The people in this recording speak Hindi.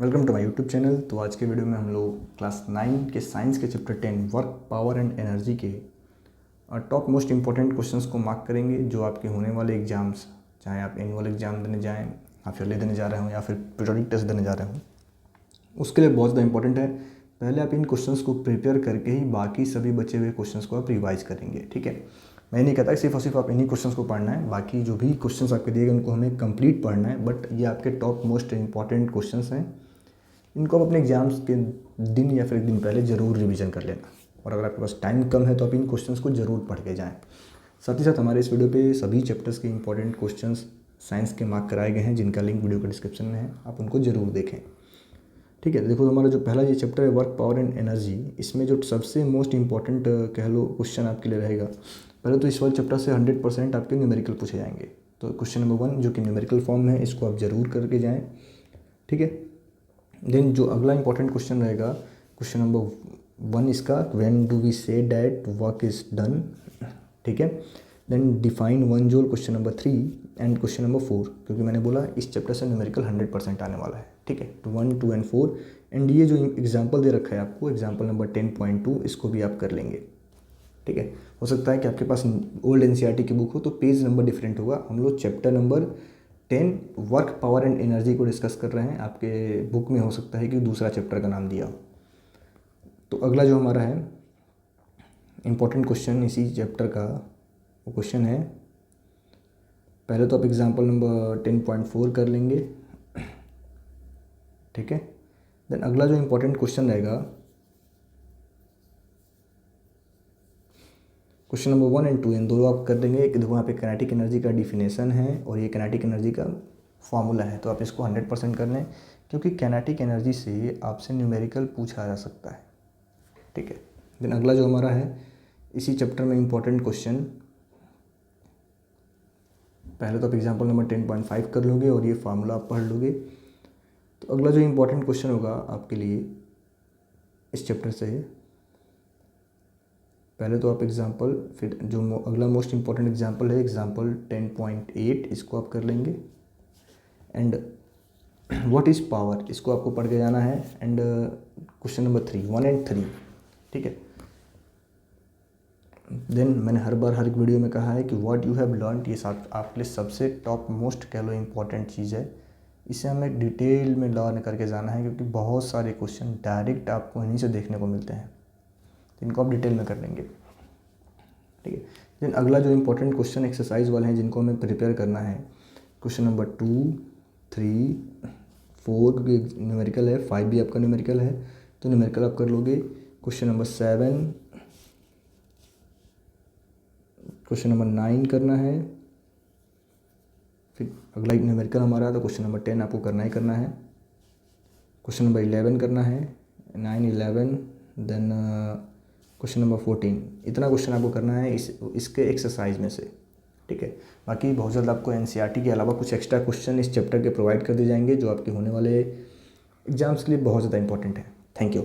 Welcome to my YouTube channel. तो आज के वीडियो में हम लोग क्लास 9 के साइंस के chapter 10 work power and energy के टॉप मोस्ट इंपॉर्टेंट क्वेश्चंस को मार्क करेंगे जो आपके होने वाले एग्जाम्स, चाहे आप एनुअल एग्जाम देने जाएँ, हाफ ईयरली देने जा रहे हो या फिर पीरियोडिक टेस्ट देने जा रहे हो, उसके लिए बहुत ज़्यादा इंपॉर्टेंट है। पहले आप इन क्वेश्चंस को प्रिपेयर करके ही बाकी सभी बचे हुए क्वेश्चंस को आप रिवाइज करेंगे। ठीक है, मैं नहीं कहता सिर्फ और सिर्फ आप इन्हीं क्वेश्चंस को पढ़ना है, बाकी जो भी क्वेश्चंस आपके दिए गए उनको हमें कंप्लीट पढ़ना है। बट ये आपके टॉप मोस्ट इंपॉर्टेंट क्वेश्चंस हैं, इनको आप अपने एग्जाम्स के दिन या फिर एक दिन पहले ज़रूर रिवीजन कर लेना। और अगर आपके पास टाइम कम है तो आप इन क्वेश्चंस को ज़रूर पढ़ के जाएँ। साथ ही साथ हमारे इस वीडियो पे सभी चैप्टर्स के इंपॉर्टेंट क्वेश्चंस साइंस के मार्क कराए गए हैं, जिनका लिंक वीडियो के डिस्क्रिप्शन में है, आप उनको ज़रूर देखें। ठीक है, देखो हमारा जो पहला ये चैप्टर है वर्क पावर एंड एनर्जी, इसमें जो सबसे मोस्ट इंपॉर्टेंट कह लो क्वेश्चन आपके लिए रहेगा, पहले तो इस वाले चैप्टर से 100% आपके न्यूमेरिकल पूछे जाएंगे। तो क्वेश्चन नंबर 1 जो कि न्यूमेरिकल फॉर्म में है, इसको आप ज़रूर करके जाएँ। ठीक है, देन जो अगला इंपॉर्टेंट क्वेश्चन रहेगा, क्वेश्चन नंबर 1 इसका, when do we say that work is done. ठीक है, then define 1 joule, question number 3 and question number 4, क्योंकि मैंने बोला इस चैप्टर से न्यूमेरिकल 100% आने वाला है। ठीक है, तो 1, 2 एंड 4 एंड ये जो एग्जाम्पल दे रखा है आपको, एग्जाम्पल नंबर 10.2, इसको भी आप कर लेंगे। ठीक है, हो सकता है कि आपके पास ओल्ड एनसीईआरटी की बुक हो तो पेज नंबर डिफरेंट होगा। हम लोग chapter number 10 work power and energy को डिस्कस कर रहे हैं, आपके बुक में हो सकता है कि दूसरा चैप्टर का नाम दिया हो। तो अगला जो हमारा है इम्पोर्टेंट क्वेश्चन इसी चैप्टर का, वो क्वेश्चन है, पहले तो आप एग्जाम्पल नंबर 10.4 कर लेंगे। ठीक है, देन अगला जो इम्पोर्टेंट क्वेश्चन रहेगा, क्वेश्चन नंबर 1 एंड 2 इन दोनों आप कर देंगे। देखो यहाँ पे काइनेटिक एनर्जी का डिफिनेशन है और ये काइनेटिक एनर्जी का फॉर्मूला है, तो आप इसको 100% कर लें, क्योंकि काइनेटिक एनर्जी से आपसे न्यूमेरिकल पूछा जा सकता है। ठीक है, देन अगला जो हमारा है इसी चैप्टर में इम्पोर्टेंट क्वेश्चन, पहले तो आप एग्जाम्पल नंबर 10.5 कर लोगे और ये फार्मूला आप पढ़ लोगे। तो अगला जो इम्पोर्टेंट क्वेश्चन होगा आपके लिए इस चैप्टर से, पहले तो आप एग्जाम्पल, फिर जो अगला मोस्ट इम्पॉर्टेंट एग्जाम्पल है एग्जाम्पल 10.8, इसको आप कर लेंगे। एंड व्हाट इज़ पावर, इसको आपको पढ़ के जाना है। And question number 3, 1 and 3। ठीक है, देन मैंने हर बार हर एक वीडियो में कहा है कि व्हाट यू हैव लर्नड, ये साथ आपके लिए सबसे टॉप मोस्ट कह लो इम्पॉर्टेंट चीज़ है। इसे हमें डिटेल में लर्न करके जाना है, क्योंकि बहुत सारे क्वेश्चन डायरेक्ट आपको इन्हीं से देखने को मिलते हैं, तो इनको आप डिटेल में कर लेंगे। ठीक है, देन अगला जो इम्पोर्टेंट क्वेश्चन एक्सरसाइज वाले हैं जिनको हमें प्रिपेयर करना है, क्वेश्चन नंबर 2, 3, 4 क्योंकि न्यूमेरिकल है, 5 भी आपका न्यूमेरिकल है, तो न्यूमेरिकल आप कर लोगे। क्वेश्चन नंबर 7, क्वेश्चन नंबर 9 करना है, फिर अगला न्यूमेरिकल हमारा, तो क्वेश्चन नंबर 10 आपको करना ही करना है। क्वेश्चन नंबर 11 करना है, 9, 11, देन क्वेश्चन नंबर 14, इतना क्वेश्चन आपको करना है इसके एक्सरसाइज में से। ठीक है, बाकी बहुत जल्द आपको एनसीईआरटी के अलावा कुछ एक्स्ट्रा क्वेश्चन इस चैप्टर के प्रोवाइड कर दिए जाएंगे, जो आपके होने वाले एग्जाम्स के लिए बहुत ज़्यादा इंपॉर्टेंट है। Thank you.